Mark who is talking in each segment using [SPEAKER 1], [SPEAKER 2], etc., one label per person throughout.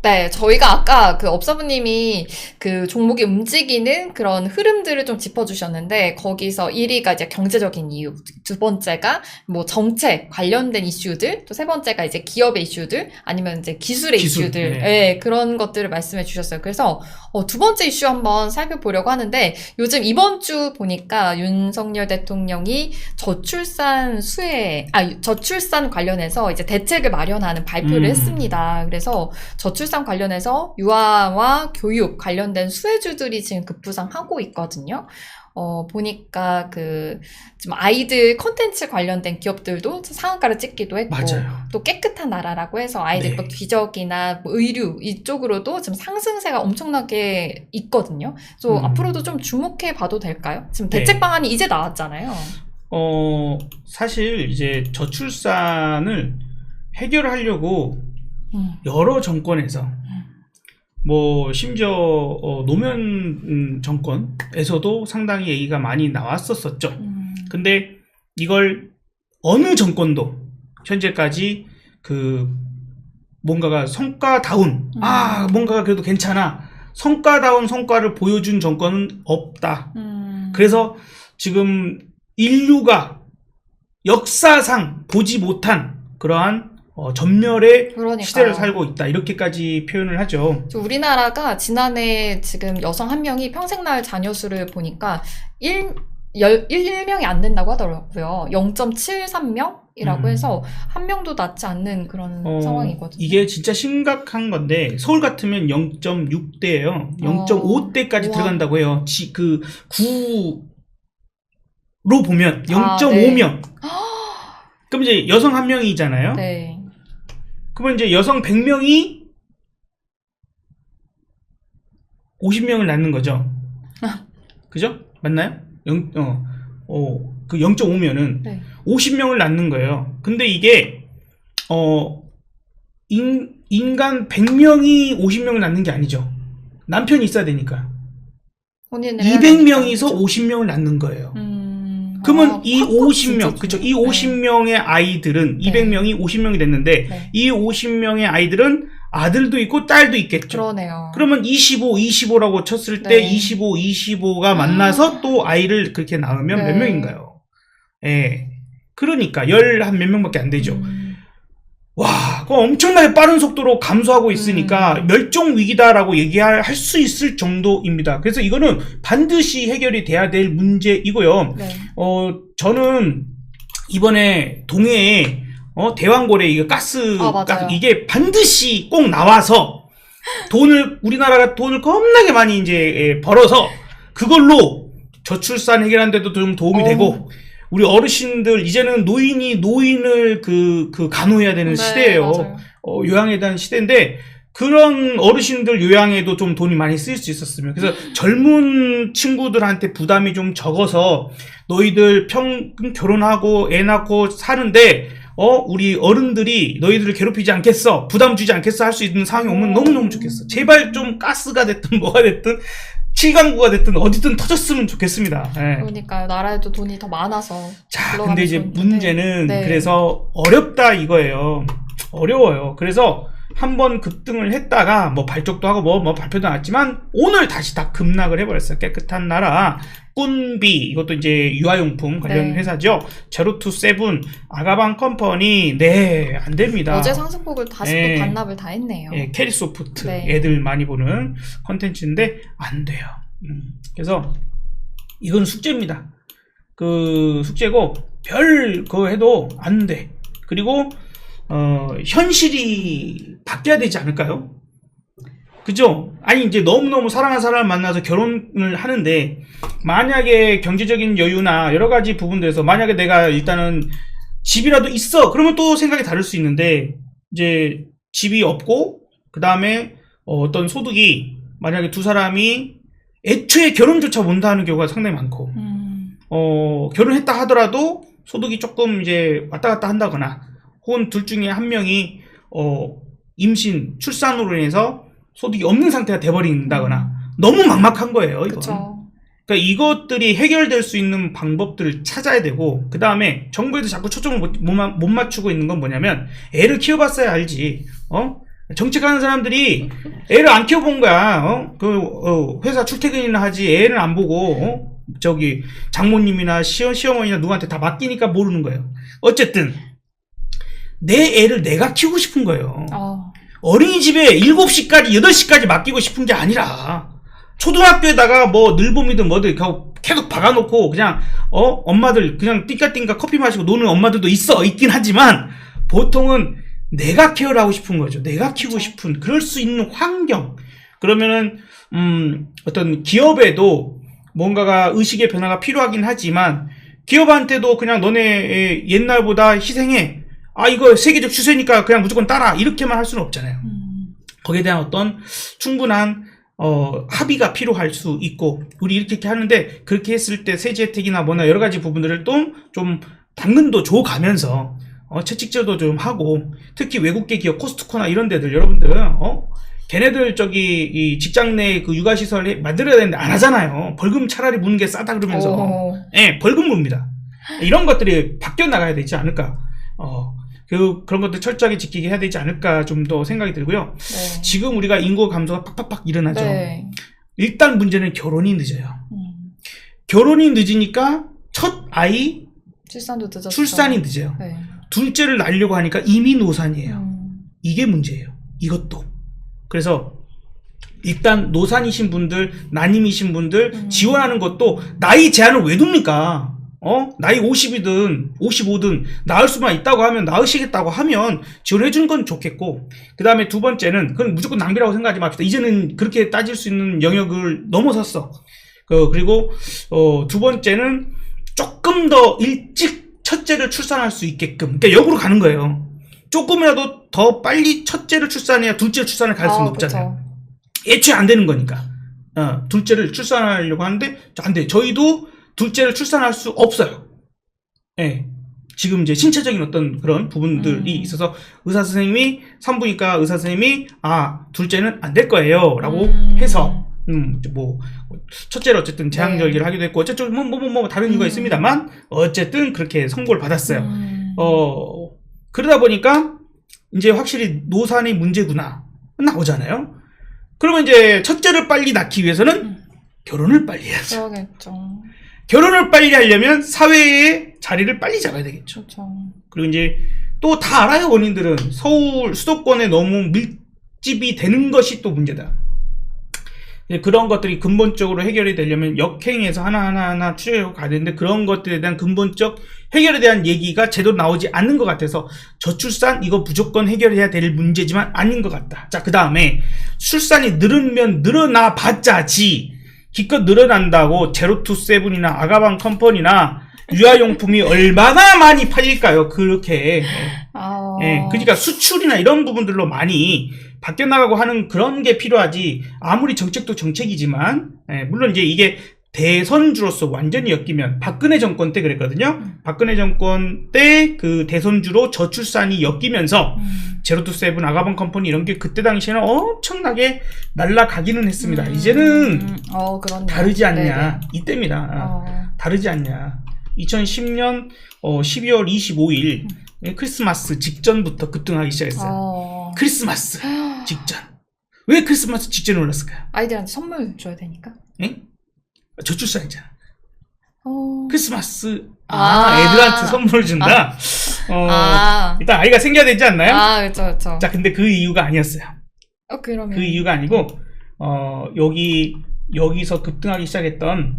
[SPEAKER 1] 네, 저희가 아까 그 업사부님이 그 종목이 움직이는 그런 흐름들을 좀 짚어주셨는데, 거기서 1위가 이제 경제적인 이유, 두 번째가 뭐 정책 관련된 이슈들, 또 세 번째가 이제 기업의 이슈들, 아니면 이제 기술의 이슈들,
[SPEAKER 2] 네.
[SPEAKER 1] 네, 그런 것들을 말씀해 주셨어요. 그래서 두 번째 이슈 한번 살펴보려고 하는데, 요즘 이번 주 보니까 윤석열 대통령이 저출산 관련해서 이제 대책을 마련하는 발표를 했습니다. 그래서 저출산 관련해서 유아와 교육 관련된 수혜주들이 지금 급부상하고 있거든요. 보니까 지금 아이들 컨텐츠 관련된 기업들도 상한가를 찍기도 했고,
[SPEAKER 2] 맞아요.
[SPEAKER 1] 또 깨끗한 나라라고 해서 아이들 뭐 기저귀나 뭐 의류 이쪽으로도 지금 상승세가 엄청나게 있거든요. 그래서 앞으로도 좀 주목해 봐도 될까요? 지금 대책 방안이 이제 나왔잖아요.
[SPEAKER 2] 사실 이제 저출산을 해결하려고 여러 정권에서 뭐 심지어 노무현 정권에서도 상당히 얘기가 많이 나왔었었죠. 근데 이걸 어느 정권도 현재까지 뭔가가 성과다운 뭔가가 그래도 괜찮아, 성과다운 성과를 보여준 정권은 없다. 그래서 지금 인류가 역사상 보지 못한 그러한 전멸의 시대를 살고 있다, 이렇게까지 표현을 하죠.
[SPEAKER 1] 우리나라가 지난해 지금 여성 한 명이 평생 낳을 자녀 수를 보니까 1명이 안 된다고 하더라고요. 0.73명이라고 해서 한 명도 낳지 않는 그런 상황이거든요.
[SPEAKER 2] 이게 진짜 심각한 건데, 서울 같으면 0.6대예요. 0.5대까지 들어간다고 해요. 구로 보면 0.5명. 그럼 이제 여성 한 명이잖아요.
[SPEAKER 1] 네.
[SPEAKER 2] 그러면 이제 여성 100명이 50명을 낳는 거죠. 그죠? 맞나요? 그 0.5면은 50명을 낳는 거예요. 근데 이게 인간 100명이 50명을 낳는 게 아니죠. 남편이 있어야 되니까 200명이서 50명을 낳는 거예요. 그러면 이 50명, 그쵸? 이 50명의 아이들은, 200명이 50명이 됐는데, 이 50명의 아이들은 아들도 있고 딸도 있겠죠.
[SPEAKER 1] 그러네요.
[SPEAKER 2] 그러면 25라고 쳤을 때 25가 만나서 또 아이를 그렇게 낳으면 몇 명인가요? 예. 그러니까 11몇 명밖에 안 되죠. 와, 그거 엄청나게 빠른 속도로 감소하고 있으니까 멸종 위기다라고 얘기할 수 있을 정도입니다. 그래서 이거는 반드시 해결이 돼야 될 문제이고요. 저는 이번에 동해에 대왕고래 이거 가스 이게 반드시 꼭 나와서 우리나라가 돈을 겁나게 많이 이제 벌어서 그걸로 저출산 해결하는 데도 좀 도움이 되고, 우리 어르신들 이제는 노인을 간호해야 되는 시대예요. 요양에 대한 시대인데, 그런 어르신들 요양에도 좀 돈이 많이 쓰일 수 있었으면. 그래서 젊은 친구들한테 부담이 좀 적어서 너희들 결혼하고 애 낳고 사는데 우리 어른들이 너희들을 괴롭히지 않겠어, 부담 주지 않겠어 할 수 있는 상황이 오면 너무너무 좋겠어. 제발 좀 가스가 됐든 뭐가 됐든 7강구가 됐든 어디든 터졌으면 좋겠습니다.
[SPEAKER 1] 그러니까요. 나라에도 돈이 더 많아서.
[SPEAKER 2] 자, 근데 이제 문제는 그래서 어렵다 이거예요. 어려워요. 그래서 한번 급등을 했다가 뭐 발족도 하고 뭐 발표도 나왔지만 오늘 다시 다 급락을 해버렸어요. 깨끗한 나라, 꾼비, 이것도 이제 유아용품 관련 회사죠. 제로투세븐, 아가방 컴퍼니, 안 됩니다.
[SPEAKER 1] 어제 상승폭을 다시 또 반납을 다 했네요.
[SPEAKER 2] 캐리소프트, 애들 많이 보는 컨텐츠인데 안 돼요. 그래서 이건 숙제입니다. 숙제고 그거 해도 안 돼. 그리고 현실이 바뀌어야 되지 않을까요? 그죠? 아니, 이제 너무너무 사랑하는 사람을 만나서 결혼을 하는데, 만약에 경제적인 여유나 여러 가지 부분들에서, 만약에 내가 일단은 집이라도 있어! 그러면 또 생각이 다를 수 있는데, 이제 집이 없고, 그 다음에 어떤 소득이, 만약에 두 사람이 애초에 결혼조차 못하는 경우가 상당히 많고, 결혼했다 하더라도 소득이 조금 이제 왔다 갔다 한다거나, 혹은 둘 중에 한 명이 임신, 출산으로 인해서 소득이 없는 상태가 돼버린다거나, 너무 막막한 거예요, 이건. 그러니까 이것들이 해결될 수 있는 방법들을 찾아야 되고, 그 다음에 정부에도 자꾸 초점을 못 맞추고 있는 건 뭐냐면, 애를 키워봤어야 알지, 정책하는 사람들이 애를 안 키워본 거야. 회사 출퇴근이나 하지 애를 안 보고 저기 장모님이나 시어머니나 누구한테 다 맡기니까 모르는 거예요. 어쨌든 내 애를 내가 키우고 싶은 거예요. 어린이집에 7시까지 8시까지 맡기고 싶은 게 아니라 초등학교에다가 뭐 늘봄이든 뭐든 계속 박아놓고 그냥 엄마들 그냥 띵까띵까 커피 마시고 노는 엄마들도 있긴 하지만 보통은 내가 케어를 하고 싶은 거죠. 내가 키우고 싶은 그럴 수 있는 환경. 그러면은 어떤 기업에도 뭔가가 의식의 변화가 필요하긴 하지만 기업한테도 그냥 너네 옛날보다 희생해. 이거 세계적 추세니까 그냥 무조건 따라. 이렇게만 할 수는 없잖아요. 거기에 대한 어떤 충분한 합의가 필요할 수 있고 우리 이렇게 하는데 그렇게 했을 때 세제 혜택이나 뭐나 여러 가지 부분들을 또 좀 당근도 줘가면서 채찍질도 좀 하고 특히 외국계 기업 코스트코나 이런 데들 여러분들은 걔네들 이 직장 내 그 육아시설 만들어야 되는데 안 하잖아요. 벌금 차라리 무는 게 싸다 그러면서 벌금 묻니다. 이런 것들이 바뀌어 나가야 되지 않을까. 그런 것들 철저하게 지키게 해야 되지 않을까 좀 더 생각이 들고요.
[SPEAKER 1] 네.
[SPEAKER 2] 지금 우리가 인구 감소가 팍팍팍 일어나죠.
[SPEAKER 1] 네.
[SPEAKER 2] 일단 문제는 결혼이 늦어요. 결혼이 늦으니까 첫 아이
[SPEAKER 1] 출산도 늦었죠.
[SPEAKER 2] 출산이 늦어요.
[SPEAKER 1] 네.
[SPEAKER 2] 둘째를 낳으려고 하니까 이미 노산이에요. 이게 문제예요. 이것도. 그래서 일단 노산이신 분들, 난임이신 분들 지원하는 것도 나이 제한을 왜 둡니까? 나이 50이든 55든 낳을 수만 있다고 하면 낳으시겠다고 하면 지원해 주는 건 좋겠고 그 다음에 두 번째는 그건 무조건 낭비라고 생각하지 맙시다. 이제는 그렇게 따질 수 있는 영역을 넘어섰어. 그리고 두 번째는 조금 더 일찍 첫째를 출산할 수 있게끔 그러니까 역으로 가는 거예요. 조금이라도 더 빨리 첫째를 출산해야 둘째를 출산을 갈 수는 없잖아요. 애초에 안 되는 거니까 둘째를 출산하려고 하는데 안 돼. 저희도 둘째를 출산할 수 없어요. 예. 지금 이제 신체적인 어떤 그런 부분들이 있어서 의사 선생님이 산부인과 의사 선생님이 둘째는 안 될 거예요 라고 해서 뭐 첫째를 어쨌든 제왕절개를 하기도 했고 어쨌든 뭐 다른 이유가 있습니다만 어쨌든 그렇게 선고를 받았어요. 그러다 보니까 이제 확실히 노산이 문제구나 나오잖아요. 그러면 이제 첫째를 빨리 낳기 위해서는 결혼을 빨리 해야죠.
[SPEAKER 1] 그러겠죠.
[SPEAKER 2] 결혼을 빨리 하려면 사회의 자리를 빨리 잡아야 되겠죠.
[SPEAKER 1] 그렇죠.
[SPEAKER 2] 그리고 이제 또 다 알아요. 원인들은 서울 수도권에 너무 밀집이 되는 것이 또 문제다. 그런 것들이 근본적으로 해결이 되려면 역행해서 하나하나 추적하고 가야 되는데 그런 것들에 대한 근본적 해결에 대한 얘기가 제대로 나오지 않는 것 같아서 저출산 이거 무조건 해결해야 될 문제지만 아닌 것 같다. 자, 그 다음에 출산이 늘으면 늘어나 봤자지 기껏 늘어난다고 제로투세븐이나 아가방 컴퍼니나 유아용품이 얼마나 많이 팔릴까요? 그렇게. 그러니까 수출이나 이런 부분들로 많이 바뀌어 나가고 하는 그런 게 필요하지. 아무리 정책도 정책이지만, 물론 이제 이게 대선주로서 완전히 엮이면 박근혜 정권 때 그랬거든요. 박근혜 정권 때 그 대선주로 저출산이 엮이면서 제로투세븐, 아가방 컴퍼니 이런 게 그때 당시에는 엄청나게 날아가기는 했습니다. 이제는 다르지 않냐. 네네. 이때입니다. 다르지 않냐. 2010년 12월 25일 크리스마스 직전부터 급등하기 시작했어요. 크리스마스 직전. 왜 크리스마스 직전에 올랐을까요?
[SPEAKER 1] 아이들한테 선물 줘야 되니까.
[SPEAKER 2] 네? 저출산이잖아. 크리스마스 애들한테 선물 준다. 일단 아이가 생겨야 되지 않나요?
[SPEAKER 1] 그렇죠.
[SPEAKER 2] 자, 근데 그 이유가 아니었어요.
[SPEAKER 1] 그러면
[SPEAKER 2] 그 이유가 아니고 여기서 급등하기 시작했던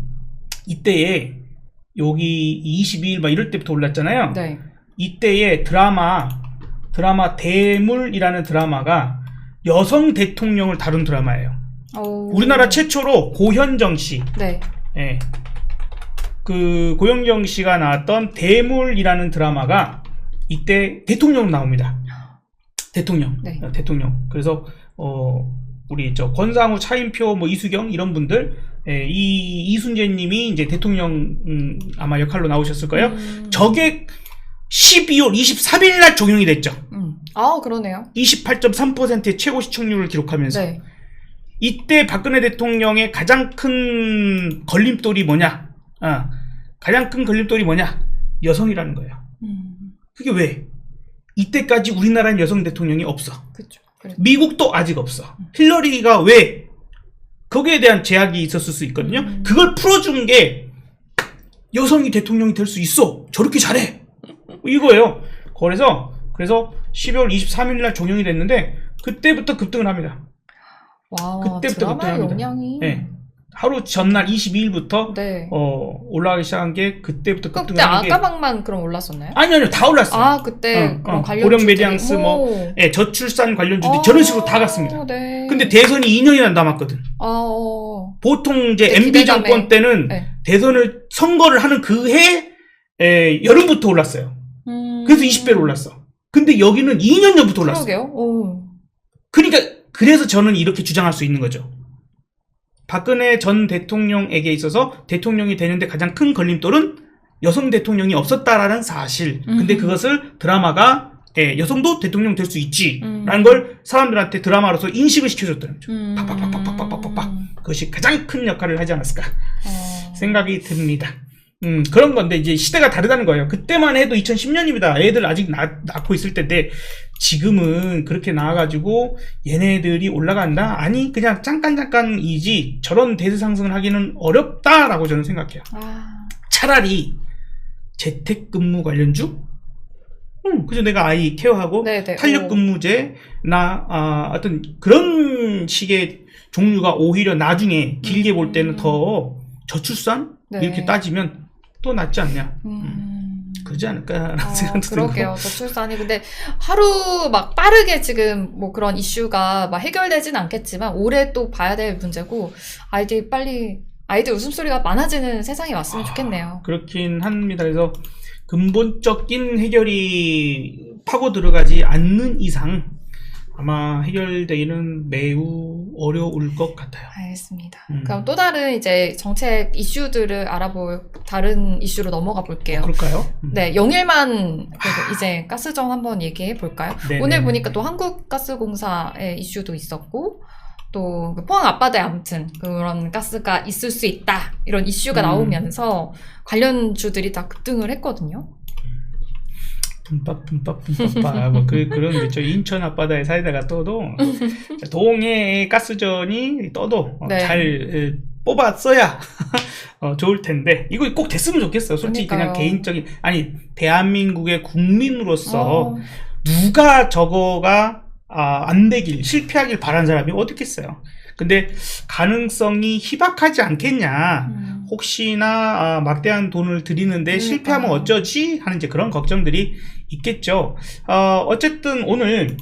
[SPEAKER 2] 이때에 여기 22일 막 이럴 때부터 올랐잖아요.
[SPEAKER 1] 네.
[SPEAKER 2] 이때에 드라마 대물이라는 드라마가 여성 대통령을 다룬 드라마예요. 우리나라 최초로 고현정 씨.
[SPEAKER 1] 네.
[SPEAKER 2] 예. 그 고현정 씨가 나왔던 대물이라는 드라마가 이때 대통령 나옵니다. 대통령.
[SPEAKER 1] 네.
[SPEAKER 2] 대통령. 그래서 우리 권상우, 차인표, 뭐 이수경 이런 분들, 이 이순재님이 이제 대통령 아마 역할로 나오셨을 거예요. 저게 12월 23일 날 종영이 됐죠.
[SPEAKER 1] 그러네요.
[SPEAKER 2] 28.3%의 최고 시청률을 기록하면서.
[SPEAKER 1] 네.
[SPEAKER 2] 이때 박근혜 대통령의 가장 큰 걸림돌이 뭐냐? 가장 큰 걸림돌이 뭐냐? 여성이라는 거예요. 그게 왜? 이때까지 우리나라는 여성 대통령이 없어.
[SPEAKER 1] 그렇죠. 그래.
[SPEAKER 2] 미국도 아직 없어. 힐러리가 왜 거기에 대한 제약이 있었을 수 있거든요. 그걸 풀어준 게 여성이 대통령이 될 수 있어. 저렇게 잘해. 이거예요. 그래서 12월 23일 날 종영이 됐는데 그때부터 급등을 합니다.
[SPEAKER 1] 와,
[SPEAKER 2] 그때부터
[SPEAKER 1] 드라마의
[SPEAKER 2] 급등합니다.
[SPEAKER 1] 영향이.
[SPEAKER 2] 네. 하루 전날 22일부터
[SPEAKER 1] 네.
[SPEAKER 2] 올라가기 시작한 게 그때부터
[SPEAKER 1] 그때
[SPEAKER 2] 급등하는 게
[SPEAKER 1] 아까방만 그럼 올랐었나요?
[SPEAKER 2] 아니요 다 올랐어요.
[SPEAKER 1] 아, 그때 그런 관련
[SPEAKER 2] 고령
[SPEAKER 1] 주들이-
[SPEAKER 2] 메디앙스
[SPEAKER 1] 오.
[SPEAKER 2] 예, 저출산 관련주들이 저런 식으로 다 갔습니다.
[SPEAKER 1] 네.
[SPEAKER 2] 근데 대선이 2년이나 남았거든. 보통 이제
[SPEAKER 1] 네,
[SPEAKER 2] MB
[SPEAKER 1] 기대감에-
[SPEAKER 2] 정권 때는
[SPEAKER 1] 네.
[SPEAKER 2] 대선을 선거를 하는 그 해 여름부터 올랐어요. 그래서 20배로 올랐어. 근데 여기는 2년 전부터 올랐어.
[SPEAKER 1] 그러게요. 오.
[SPEAKER 2] 그러니까 그래서 저는 이렇게 주장할 수 있는 거죠. 박근혜 전 대통령에게 있어서 대통령이 되는데 가장 큰 걸림돌은 여성 대통령이 없었다라는 사실. 근데 그것을 드라마가 여성도 대통령 될 수 있지라는 걸 사람들한테 드라마로서 인식을 시켜줬다는 거죠. 팍팍팍팍팍팍팍팍. 그것이 가장 큰 역할을 하지 않았을까 생각이 듭니다. 그런 건데 이제 시대가 다르다는 거예요. 그때만 해도 2010년입니다. 애들 아직 낳고 있을 때인데 지금은 그렇게 나와가지고 얘네들이 올라간다? 아니 그냥 잠깐이지 저런 대세 상승을 하기는 어렵다라고 저는 생각해요. 차라리 재택근무 관련주? 그죠. 내가 아이 케어하고
[SPEAKER 1] 네네.
[SPEAKER 2] 탄력근무제나 어떤 그런 식의 종류가 오히려 나중에 길게 볼 때는 더 저출산?
[SPEAKER 1] 네.
[SPEAKER 2] 이렇게 따지면 또 낫지 않냐. 그러지 않을까라는 생각도 들고.
[SPEAKER 1] 그러게요. 저출산이 근데 하루 막 빠르게 지금 뭐 그런 이슈가 막 해결되진 않겠지만 올해 또 봐야 될 문제고 아이들 웃음소리가 많아지는 세상이 왔으면 좋겠네요.
[SPEAKER 2] 그렇긴 합니다. 그래서 근본적인 해결이 파고 들어가지 않는 이상 아마 해결되기는 매우 어려울 것 같아요.
[SPEAKER 1] 알겠습니다. 그럼 또 다른 이제 정책 이슈들을 알아볼 다른 이슈로 넘어가 볼게요.
[SPEAKER 2] 그럴까요?
[SPEAKER 1] 네, 영일만 이제 가스정 한번 얘기해 볼까요?
[SPEAKER 2] 네네.
[SPEAKER 1] 오늘 보니까 또 한국가스공사의 이슈도 있었고 또 포항 앞바다에 아무튼 그런 가스가 있을 수 있다 이런 이슈가 나오면서 관련주들이 다 급등을 했거든요.
[SPEAKER 2] 분밥 뭐 그런 게 있죠. 인천 앞바다에 살다가 떠도 동해의 가스전이 떠도
[SPEAKER 1] 네.
[SPEAKER 2] 잘 뽑았어야 좋을 텐데 이거 꼭 됐으면 좋겠어요. 솔직히
[SPEAKER 1] 그러니까요.
[SPEAKER 2] 그냥 개인적인 대한민국의 국민으로서 누가 저거가 안 되길 실패하길 바란 사람이 어디 있겠어요. 근데 가능성이 희박하지 않겠냐. 혹시나 막대한 돈을 들이는데 실패하면 어쩌지 하는 이제 그런 걱정들이 있겠죠. 어쨌든 오늘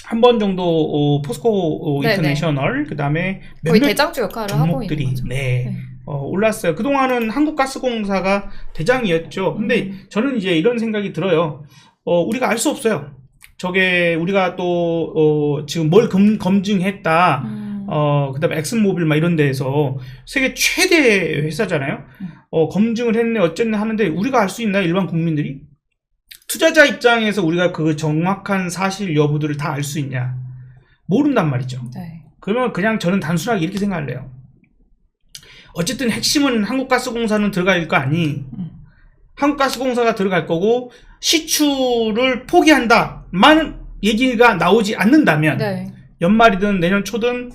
[SPEAKER 2] 한 번 정도 포스코 인터내셔널 그다음에
[SPEAKER 1] 거의
[SPEAKER 2] 몇몇
[SPEAKER 1] 대장주 역할을 하고 있는
[SPEAKER 2] 종목들이
[SPEAKER 1] 거죠.
[SPEAKER 2] 올랐어요. 그동안은 한국가스공사가 대장이었죠. 근데 저는 이제 이런 생각이 들어요. 우리가 알 수 없어요. 저게 우리가 또 지금 뭘 검증했다. 그다음에 엑슨모빌 막 이런 데에서 세계 최대 회사잖아요. 검증을 했네 어쨌네 하는데 우리가 알 수 있나요? 일반 국민들이? 투자자 입장에서 우리가 그 정확한 사실 여부들을 다 알 수 있냐? 모른단 말이죠.
[SPEAKER 1] 네.
[SPEAKER 2] 그러면 그냥 저는 단순하게 이렇게 생각할래요. 어쨌든 핵심은 한국가스공사는 들어갈 거 아니. 한국가스공사가 들어갈 거고 시추를 포기한다만 얘기가 나오지 않는다면
[SPEAKER 1] 네.
[SPEAKER 2] 연말이든 내년 초든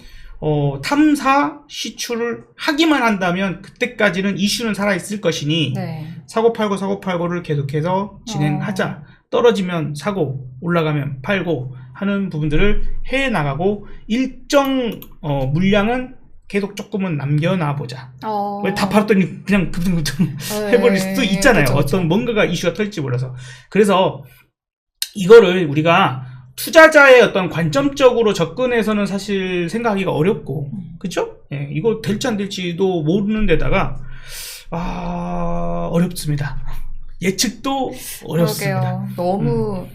[SPEAKER 2] 탐사 시추를 하기만 한다면 그때까지는 이슈는 살아있을 것이니
[SPEAKER 1] 네.
[SPEAKER 2] 사고팔고를 계속해서 진행하자. 떨어지면 사고, 올라가면 팔고 하는 부분들을 해나가고 일정 물량은 계속 조금은 남겨놔보자. 왜 다 팔았더니 그냥 급등급등 해버릴 수도 있잖아요.
[SPEAKER 1] 그쵸,
[SPEAKER 2] 어떤 뭔가가 이슈가 터질지 몰라서. 그래서 이거를 우리가 투자자의 어떤 관점적으로 접근해서는 사실 생각하기가 어렵고, 그쵸? 예, 이거 될지 안 될지도 모르는 데다가, 어렵습니다. 예측도 어렵습니다.
[SPEAKER 1] 그러게요. 너무,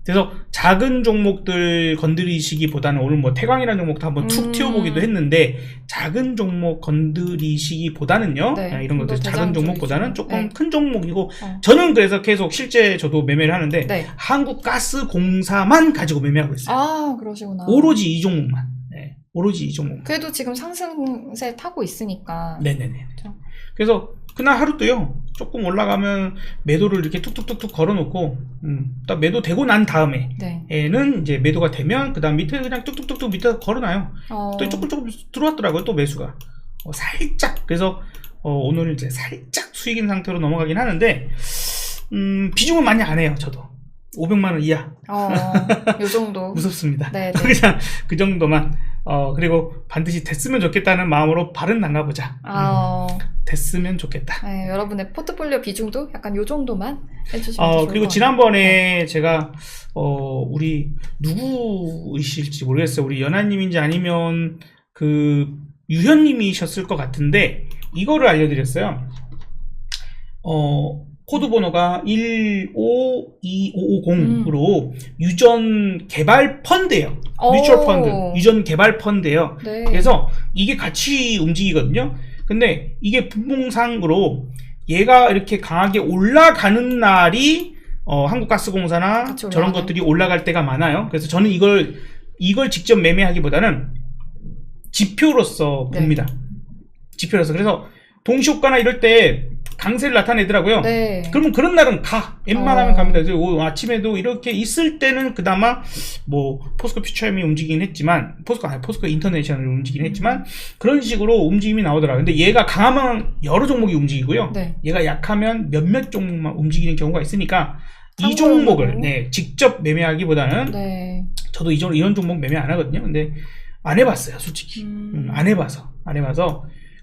[SPEAKER 2] 그래서 작은 종목들 건드리시기보다는 오늘 뭐 태광이라는 종목도 한번 툭 튀어보기도 했는데, 작은 종목 건드리시기보다는요,
[SPEAKER 1] 네,
[SPEAKER 2] 이런 것들 작은 종목보다는 조금
[SPEAKER 1] 네.
[SPEAKER 2] 큰 종목이고, 저는 그래서 계속 실제 저도 매매를 하는데,
[SPEAKER 1] 네.
[SPEAKER 2] 한국가스공사만 가지고 매매하고 있어요.
[SPEAKER 1] 그러시구나.
[SPEAKER 2] 오로지 이 종목만. 네, 오로지 이 종목만.
[SPEAKER 1] 그래도 지금 상승세 타고 있으니까.
[SPEAKER 2] 네네네.
[SPEAKER 1] 그렇죠.
[SPEAKER 2] 그래서 그날 하루도요, 조금 올라가면 매도를 이렇게 툭툭툭툭 걸어놓고 딱 매도 되고 난 다음에는
[SPEAKER 1] 네.
[SPEAKER 2] 이제 매도가 되면 그 다음 밑에 그냥 뚝뚝뚝뚝 밑에 걸어놔요. 또 조금 들어왔더라고요. 또 매수가 살짝. 그래서 오늘 이제 살짝 수익인 상태로 넘어가긴 하는데 비중은 많이 안 해요. 저도 500만 원 이하.
[SPEAKER 1] 요 정도.
[SPEAKER 2] 무섭습니다.
[SPEAKER 1] 네,
[SPEAKER 2] 그냥 그 정도만. 그리고 반드시 됐으면 좋겠다는 마음으로 발은 나가보자. 됐으면 좋겠다.
[SPEAKER 1] 네, 여러분의 포트폴리오 비중도 약간 요 정도만 해주시면 좋을
[SPEAKER 2] 그리고
[SPEAKER 1] 것
[SPEAKER 2] 지난번에
[SPEAKER 1] 같아요.
[SPEAKER 2] 제가 우리 누구이실지 모르겠어요. 우리 연하님인지 아니면 그 유현님이셨을 것 같은데 이거를 알려드렸어요. 코드 번호가 152550으로 유전 개발 펀드예요. 뮤추얼 펀드, 유전 개발 펀드예요.
[SPEAKER 1] 네.
[SPEAKER 2] 그래서 이게 같이 움직이거든요. 근데 이게 분봉상으로 얘가 이렇게 강하게 올라가는 날이 한국가스공사나
[SPEAKER 1] 그쵸,
[SPEAKER 2] 저런
[SPEAKER 1] 올라가요.
[SPEAKER 2] 것들이 올라갈 때가 많아요. 그래서 저는 이걸 직접 매매하기보다는 지표로서 봅니다. 지표로서. 그래서 동시효과나 이럴 때 강세를 나타내더라고요.
[SPEAKER 1] 네.
[SPEAKER 2] 그러면 그런 날은 웬만하면 갑니다. 그래서 아침에도 이렇게 있을 때는 그나마 뭐 포스코 퓨처엠이 움직이긴 했지만 포스코 인터내셔널이 움직이긴 했지만 그런 식으로 움직임이 나오더라고요. 근데 얘가 강하면 여러 종목이 움직이고요.
[SPEAKER 1] 네.
[SPEAKER 2] 얘가 약하면 몇몇 종목만 움직이는 경우가 있으니까 이 종목을 직접 매매하기보다는
[SPEAKER 1] 네.
[SPEAKER 2] 저도 이런 종목 매매 안 하거든요. 근데 안 해봤어요, 솔직히. 안 해봐서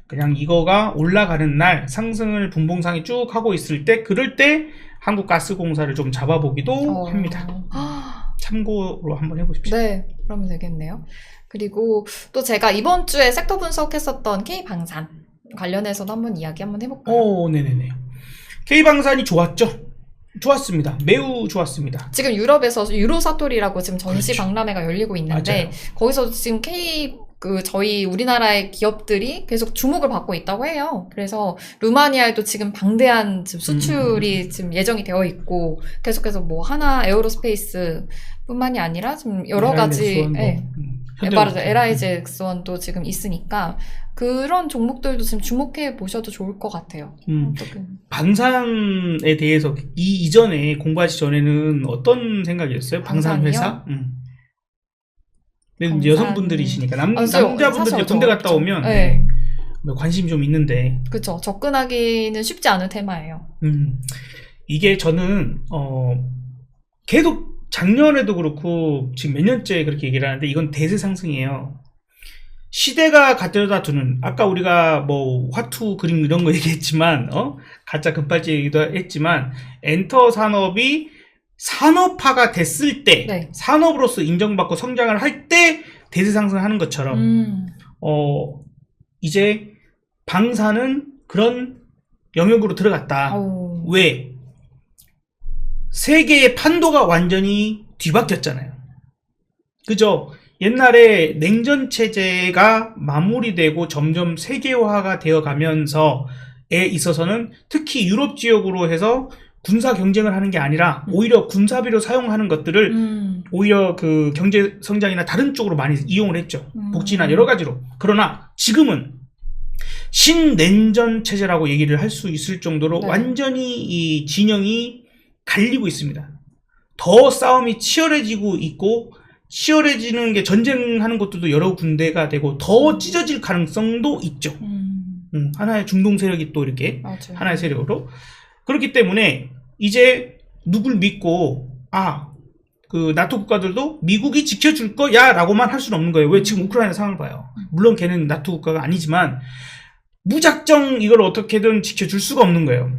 [SPEAKER 2] 그냥 이거가 올라가는 날 상승을 분봉상에 쭉 하고 있을 때 그럴 때 한국가스공사를 좀 잡아보기도 합니다. 참고로 한번 해보십시오.
[SPEAKER 1] 네, 그러면 되겠네요. 그리고 또 제가 이번 주에 섹터 분석했었던 K방산 관련해서도 한번 이야기 한번 해볼까요?
[SPEAKER 2] 네네네. K방산이 좋았습니다. 매우 좋았습니다.
[SPEAKER 1] 지금 유럽에서 유로사토리라고 지금 전시
[SPEAKER 2] 그렇죠.
[SPEAKER 1] 박람회가 열리고 있는데
[SPEAKER 2] 맞아요.
[SPEAKER 1] 거기서 지금 저희 우리나라의 기업들이 계속 주목을 받고 있다고 해요. 그래서 루마니아에도 지금 방대한 수출이 지금 예정이 되어 있고 계속해서 뭐 하나 에어로스페이스 뿐만이 아니라 지금 여러 가지 맞아요. LIGX원도 지금 있으니까 그런 종목들도 지금 주목해 보셔도 좋을 것 같아요.
[SPEAKER 2] 방산에 대해서 이전에 공부하기 전에는 어떤 생각이었어요? 방산 회사? 근데 여성분들이시니까 남자분들 이제 군대 갔다 오면 관심이 좀 있는데
[SPEAKER 1] 그렇죠. 접근하기는 쉽지 않은 테마예요.
[SPEAKER 2] 이게 저는 계속 작년에도 그렇고 지금 몇 년째 그렇게 얘기를 하는데 이건 대세 상승이에요. 시대가 가져다 두는 아까 우리가 뭐 화투 그림 이런 거 얘기했지만 가짜 금발찌 얘기도 했지만 엔터 산업이 산업화가 됐을 때 산업으로서 인정받고 성장을 할 때 대세 상승하는 것처럼 이제 방산은 그런 영역으로 들어갔다. 왜? 세계의 판도가 완전히 뒤바뀌었잖아요. 그죠? 옛날에 냉전 체제가 마무리되고 점점 세계화가 되어 가면서에 있어서는 특히 유럽 지역으로 해서 군사 경쟁을 하는 게 아니라 오히려 군사비로 사용하는 것들을 오히려 그 경제 성장이나 다른 쪽으로 많이 이용을 했죠. 복지나 여러 가지로. 그러나 지금은 신냉전 체제라고 얘기를 할 수 있을 정도로 완전히 이 진영이 갈리고 있습니다. 더 싸움이 치열해지고 있고 치열해지는 게 전쟁하는 것들도 여러 군데가 되고 더 찢어질 가능성도 있죠. 하나의 중동 세력이 또 이렇게 하나의 세력으로. 그렇기 때문에 이제 누굴 믿고 그 나토 국가들도 미국이 지켜줄 거야 라고만 할 수는 없는 거예요. 왜? 지금 우크라이나 상황을 봐요. 물론 걔는 나토 국가가 아니지만 무작정 이걸 어떻게든 지켜줄 수가 없는 거예요.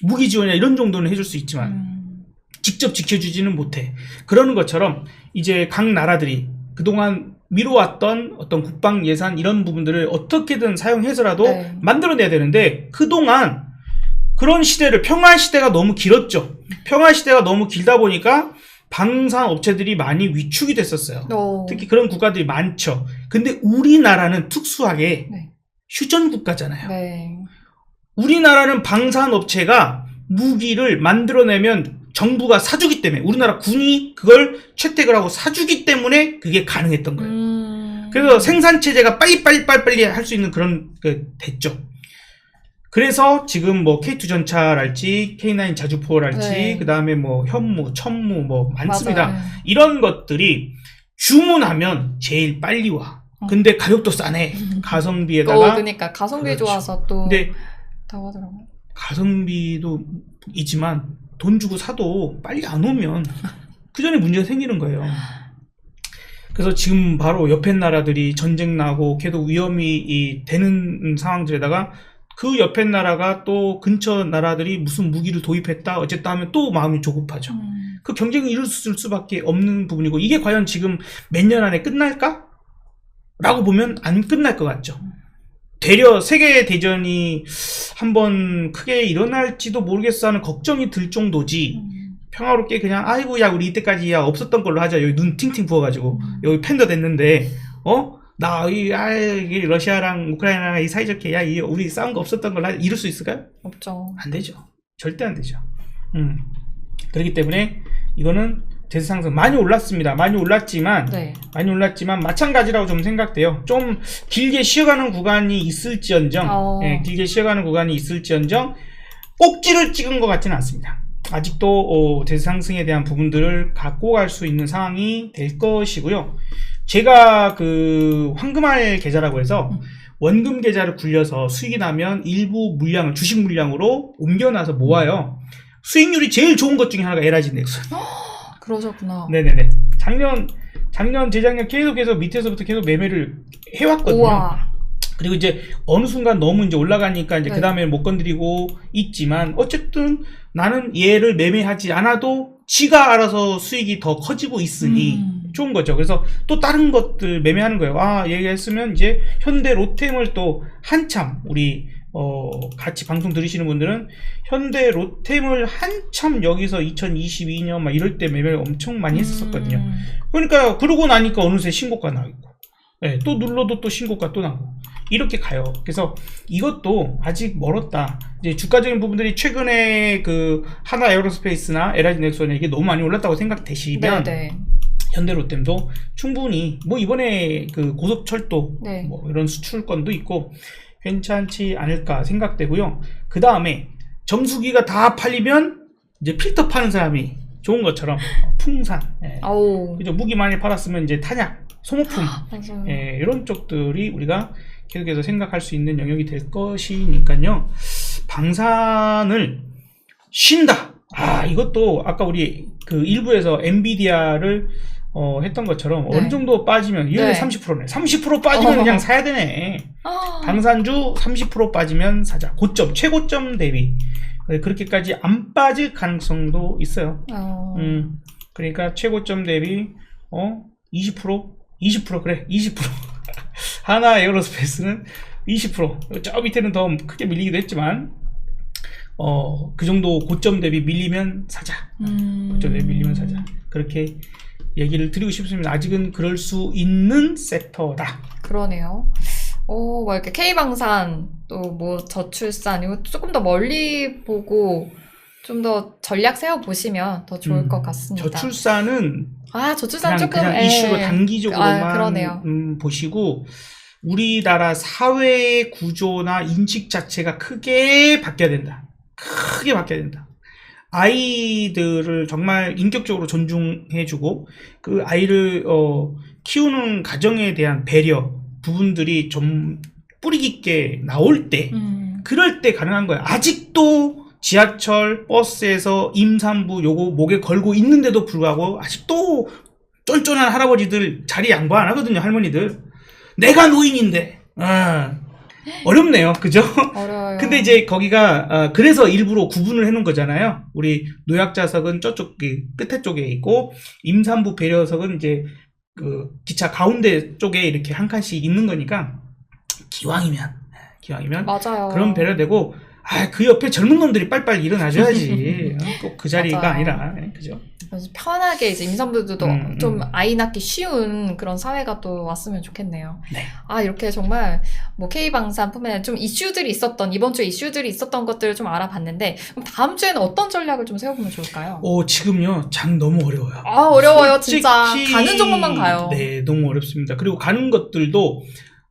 [SPEAKER 2] 무기 지원이나 이런 정도는 해줄 수 있지만 직접 지켜주지는 못해. 그러는 것처럼 이제 각 나라들이 그동안 미뤄왔던 어떤 국방 예산 이런 부분들을 어떻게든 사용해서라도 만들어내야 되는데 그동안 그런 시대를 평화 시대가 너무 길었죠. 평화 시대가 너무 길다 보니까 방산 업체들이 많이 위축이 됐었어요. 특히 그런 국가들이 많죠. 근데 우리나라는 특수하게 휴전 국가잖아요. 우리나라는 방산 업체가 무기를 만들어내면 정부가 사주기 때문에 우리나라 군이 그걸 채택을 하고 사주기 때문에 그게 가능했던 거예요. 그래서 생산 체제가 빨리 할 수 있는 그런 됐죠. 그래서 지금 뭐 K2 전차랄지 K9 자주포랄지
[SPEAKER 1] 네.
[SPEAKER 2] 그다음에 뭐 현무, 천무 뭐 많습니다.
[SPEAKER 1] 맞아요.
[SPEAKER 2] 이런 것들이 주문하면 제일 빨리 와. 근데 가격도 싸네. 가성비에다가
[SPEAKER 1] 그러니까 가성비
[SPEAKER 2] 그렇죠.
[SPEAKER 1] 좋아서 또
[SPEAKER 2] 근데
[SPEAKER 1] 다고 하더라고요.
[SPEAKER 2] 가성비도 있지만 돈 주고 사도 빨리 안 오면 그 전에 문제가 생기는 거예요. 그래서 지금 바로 옆에 나라들이 전쟁 나고 계속 위험이 되는 상황들에다가 그 옆에 나라가 또 근처 나라들이 무슨 무기를 도입했다 어쨌다 하면 또 마음이 조급하죠. 그 경쟁이 이룰 수밖에 없는 부분이고 이게 과연 지금 몇 년 안에 끝날까? 라고 보면 안 끝날 것 같죠. 되려 세계대전이 한번 크게 일어날지도 모르겠어 하는 걱정이 들 정도지 평화롭게 그냥 아이고 야 우리 이때까지 야 없었던 걸로 하자 여기 눈 팅팅 부어가지고 여기 팬더 됐는데 이 러시아랑 우크라이나랑 이 사이좋게 야 우리 싸운 거 없었던 걸로 이룰 수 있을까요?
[SPEAKER 1] 없죠.
[SPEAKER 2] 안 되죠. 절대 안 되죠. 그렇기 때문에 이거는 대세 상승 많이 올랐습니다. 많이 올랐지만 마찬가지라고 좀 생각돼요. 좀 길게 쉬어가는 구간이 있을지언정 길게 쉬어가는 구간이 있을지언정 꼭지를 찍은 것 같지는 않습니다. 아직도 대세 상승에 대한 부분들을 갖고 갈 수 있는 상황이 될 것이고요. 제가 그 황금알 계좌라고 해서 원금 계좌를 굴려서 수익이 나면 일부 물량을 주식 물량으로 옮겨놔서 모아요. 수익률이 제일 좋은 것 중에 하나가 에라진 넥슨.
[SPEAKER 1] 그러셨구나.
[SPEAKER 2] 네네네. 작년, 재작년 계속해서 밑에서부터 계속 매매를 해왔거든요.
[SPEAKER 1] 우와.
[SPEAKER 2] 그리고 이제 어느 순간 너무 이제 올라가니까 이제
[SPEAKER 1] 네.
[SPEAKER 2] 그 다음에 못 건드리고 있지만 어쨌든 나는 얘를 매매하지 않아도 지가 알아서 수익이 더 커지고 있으니 좋은 거죠. 그래서 또 다른 것들 매매하는 거예요. 얘기했으면 이제 현대 로템을 또 한참 우리 같이 방송 들으시는 분들은 현대 로템을 한참 여기서 2022년 막 이럴 때 매매를 엄청 많이 했었거든요. 그러니까 그러고 나니까 어느새 신고가 나고 또 눌러도 또 신고가 또 나고 이렇게 가요. 그래서 이것도 아직 멀었다. 이제 주가적인 부분들이 최근에 그 하나 에어로스페이스나 LG 넥슨에 이게 너무 많이 올랐다고 생각되시면 현대로템도 충분히 뭐 이번에 그 고속철도 뭐 이런 수출권도 있고 괜찮지 않을까 생각되고요. 그 다음에 정수기가 다 팔리면 이제 필터 파는 사람이 좋은 것처럼 풍산, 그죠? 무기 많이 팔았으면 이제 탄약, 소모품, 이런 쪽들이 우리가 계속해서 생각할 수 있는 영역이 될 것이니까요. 방산을 쉰다. 이것도 아까 우리 그 일부에서 엔비디아를 했던 것처럼 어느 정도 빠지면 이게 30%네. 30% 빠지면 그냥 사야 되네. 방산주 30% 빠지면 사자. 고점, 최고점 대비. 그렇게까지 안 빠질 가능성도 있어요. 그러니까 최고점 대비 20% 그래 20% 하나 에어로스페이스는 20%. 저 밑에는 더 크게 밀리기도 했지만 그 정도 고점 대비 밀리면 사자. 고점 대비 밀리면 사자. 그렇게 얘기를 드리고 싶습니다. 아직은 그럴 수 있는 섹터다.
[SPEAKER 1] 그러네요. 뭐 이렇게 K방산 또 뭐 저출산 이거 조금 더 멀리 보고 좀 더 전략 세워 보시면 더 좋을 것 같습니다.
[SPEAKER 2] 저출산은
[SPEAKER 1] 저출산 조금
[SPEAKER 2] 그냥 이슈로 단기적으로만
[SPEAKER 1] 그러네요.
[SPEAKER 2] 보시고 우리나라 사회 구조나 인식 자체가 크게 바뀌어야 된다. 크게 바뀌어야 된다. 아이들을 정말 인격적으로 존중해주고 그 아이를 키우는 가정에 대한 배려 부분들이 좀 뿌리 깊게 나올 때 그럴 때 가능한 거예요. 아직도 지하철 버스에서 임산부 요거 목에 걸고 있는데도 불구하고 아직도 쫀쫀한 할아버지들 자리 양보 안 하거든요. 할머니들. 내가 노인인데 어렵네요. 그죠?
[SPEAKER 1] 어려워요.
[SPEAKER 2] 근데 이제 거기가 그래서 일부러 구분을 해놓은 거잖아요. 우리 노약자석은 저쪽 끝에 쪽에 있고 임산부 배려석은 이제 그 기차 가운데 쪽에 이렇게 한 칸씩 있는 거니까 기왕이면
[SPEAKER 1] 맞아요.
[SPEAKER 2] 그런 배려되고 그 옆에 젊은 놈들이 빨리빨리 일어나줘야지. 꼭 그 자리가
[SPEAKER 1] 맞아요.
[SPEAKER 2] 아니라 그죠?
[SPEAKER 1] 그래서 편하게 이제 임산부들도 좀 아이 낳기 쉬운 그런 사회가 또 왔으면 좋겠네요.
[SPEAKER 2] 네.
[SPEAKER 1] 이렇게 정말 뭐 K방산뿐만 아니라 좀 이슈들이 있었던 이번 주에 이슈들이 있었던 것들을 좀 알아봤는데 그럼 다음 주에는 어떤 전략을 좀 세워보면 좋을까요?
[SPEAKER 2] 지금요 장 너무 어려워요.
[SPEAKER 1] 어려워요.
[SPEAKER 2] 솔직히,
[SPEAKER 1] 진짜 가는 종목만 가요.
[SPEAKER 2] 네, 너무 어렵습니다. 그리고 가는 것들도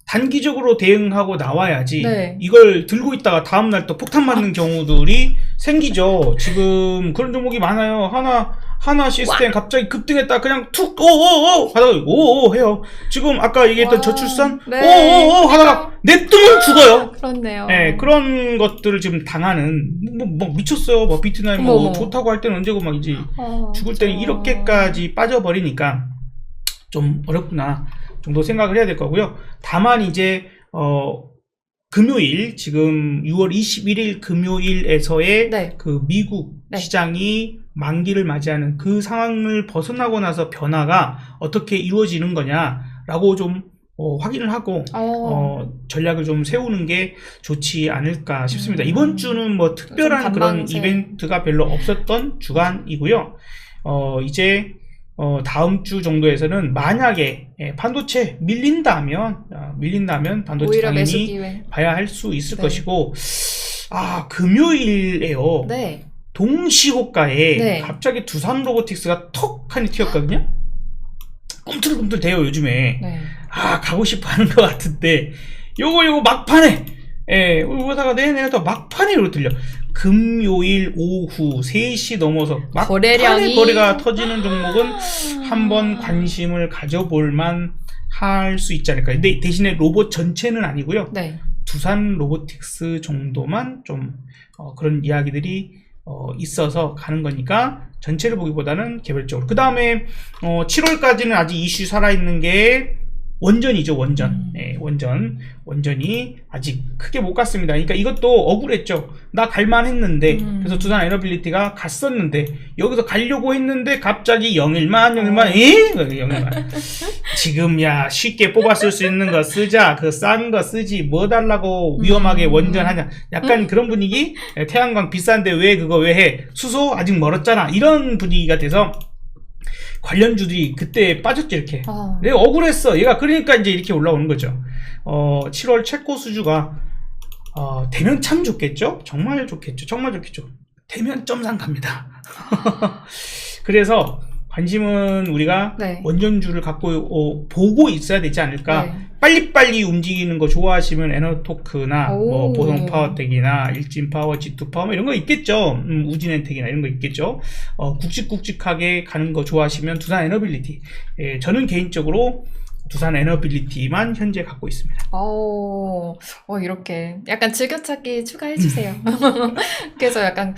[SPEAKER 2] 단기적으로 대응하고 나와야지
[SPEAKER 1] 네.
[SPEAKER 2] 이걸 들고 있다가 다음날 또 폭탄 맞는 경우들이 생기죠. 지금 그런 종목이 많아요. 하나 시스템 갑자기 급등했다 그냥 툭 오오오 하다가 오오 해요. 지금 아까 얘기했던
[SPEAKER 1] 와,
[SPEAKER 2] 저출산
[SPEAKER 1] 네.
[SPEAKER 2] 오오오 하다가 냅두면 죽어요.
[SPEAKER 1] 그렇네요.
[SPEAKER 2] 네, 그런 것들을 지금 당하는 뭐 미쳤어요. 뭐 비트나임 뭐
[SPEAKER 1] 어머.
[SPEAKER 2] 좋다고 할 때는 언제고 막 이제 죽을 때는
[SPEAKER 1] 진짜.
[SPEAKER 2] 이렇게까지 빠져버리니까 좀 어렵구나 정도 생각을 해야 될 거고요. 다만 이제 금요일 지금 6월 21일 금요일에서의
[SPEAKER 1] 네.
[SPEAKER 2] 그 미국
[SPEAKER 1] 네.
[SPEAKER 2] 시장이 만기를 맞이하는 그 상황을 벗어나고 나서 변화가 어떻게 이루어지는 거냐라고 좀 확인을 하고 전략을 좀 세우는 게 좋지 않을까 싶습니다. 이번 주는 뭐 특별한 그런
[SPEAKER 1] 반방세.
[SPEAKER 2] 이벤트가 별로 없었던 주간이고요. 이제 다음 주 정도에서는 만약에 반도체 밀린다면 반도체
[SPEAKER 1] 오히려 매수
[SPEAKER 2] 당연히
[SPEAKER 1] 기회.
[SPEAKER 2] 봐야 할 수 있을
[SPEAKER 1] 네.
[SPEAKER 2] 것이고 금요일에요.
[SPEAKER 1] 네.
[SPEAKER 2] 동시호가에
[SPEAKER 1] 네.
[SPEAKER 2] 갑자기 두산 로보틱스가 턱 하니 튀었거든요. 꿈틀꿈틀 대요 요즘에.
[SPEAKER 1] 네.
[SPEAKER 2] 가고 싶어 하는 것 같은데 요거 막판에 오다가 내가 또 막판에 이러고 들려. 금요일 오후 3시 넘어서 막판에
[SPEAKER 1] 거래량이
[SPEAKER 2] 거래가 터지는 종목은 한번 관심을 가져볼만 할 수 있지 않을까. 근데 대신에 로봇 전체는 아니고요.
[SPEAKER 1] 네. 두산
[SPEAKER 2] 두산 로보틱스 정도만 좀 그런 이야기들이 있어서 가는 거니까 전체를 보기보다는 개별적으로. 그 다음에 7월까지는 아직 이슈 살아있는 게 원전이죠. 원전. 네, 원전이 아직 크게 못 갔습니다. 그러니까 이것도 억울했죠. 나 갈만 했는데 그래서 두산 에너빌리티가 갔었는데 여기서 가려고 했는데 갑자기 0일만 0일만 지금 야 쉽게 뽑았을 수 있는 거 쓰자. 그 싼 거 쓰지 뭐 달라고 위험하게 원전하냐. 약간 그런 분위기. 태양광 비싼데 왜 그거 왜 해. 수소 아직 멀었잖아. 이런 분위기가 돼서 관련주들이 그때 빠졌지 이렇게. 내가 억울했어. 얘가 그러니까 이제 이렇게 올라오는 거죠. 7월 최고 수주가 되면 참 좋겠죠. 정말 좋겠죠. 되면 점상 갑니다. 그래서 관심은 우리가
[SPEAKER 1] 네.
[SPEAKER 2] 원전주를 갖고 보고 있어야 되지 않을까.
[SPEAKER 1] 네.
[SPEAKER 2] 빨리빨리 움직이는 거 좋아하시면 에너토크나 뭐
[SPEAKER 1] 오.
[SPEAKER 2] 보성파워텍이나 일진파워, G2파워 뭐 이런 거 있겠죠. 우진엔텍이나 이런 거 있겠죠. 굵직굵직하게 가는 거 좋아하시면 두산 에너빌리티. 저는 개인적으로 두산 에너빌리티만 현재 갖고 있습니다.
[SPEAKER 1] 이렇게 약간 즐겨찾기 추가해주세요. 그래서 약간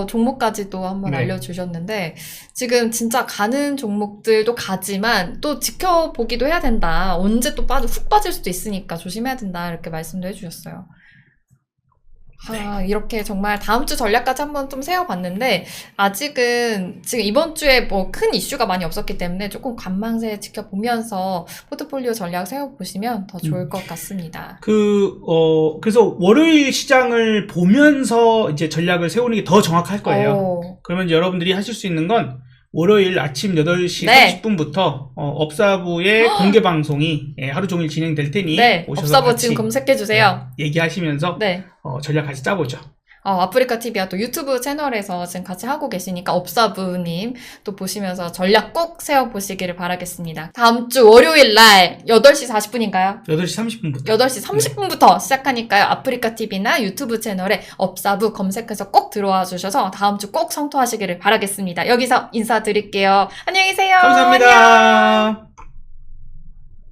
[SPEAKER 1] 종목까지도 한번
[SPEAKER 2] 네.
[SPEAKER 1] 알려주셨는데 지금 진짜 가는 종목들도 가지만 또 지켜보기도 해야 된다. 언제 또 훅 빠질 수도 있으니까 조심해야 된다. 이렇게 말씀도 해주셨어요. 이렇게 정말 다음 주 전략까지 한번 좀 세워봤는데 아직은 지금 이번 주에 뭐 큰 이슈가 많이 없었기 때문에 조금 관망세 지켜보면서 포트폴리오 전략 세워보시면 더 좋을 것 같습니다.
[SPEAKER 2] 그래서 월요일 시장을 보면서 이제 전략을 세우는 게 더 정확할 거예요. 그러면 이제 여러분들이 하실 수 있는 건 월요일 아침 8시
[SPEAKER 1] 네.
[SPEAKER 2] 30분부터 업사부의 공개 방송이 하루 종일 진행될 테니
[SPEAKER 1] 네,
[SPEAKER 2] 오셔서
[SPEAKER 1] 업사부
[SPEAKER 2] 같이
[SPEAKER 1] 지금 검색해주세요.
[SPEAKER 2] 얘기하시면서
[SPEAKER 1] 네.
[SPEAKER 2] 전략 같이 짜보죠.
[SPEAKER 1] 아프리카 TV와 또 유튜브 채널에서 지금 같이 하고 계시니까 업사부님 또 보시면서 전략 꼭 세워보시기를 바라겠습니다. 다음 주 월요일 날 8시 40분인가요?
[SPEAKER 2] 8시 30분부터.
[SPEAKER 1] 8시 30분부터 시작하니까요. 아프리카 TV나 유튜브 채널에 업사부 검색해서 꼭 들어와 주셔서 다음 주 꼭 성토하시기를 바라겠습니다. 여기서 인사드릴게요. 안녕히 계세요.
[SPEAKER 2] 감사합니다.
[SPEAKER 1] 안녕.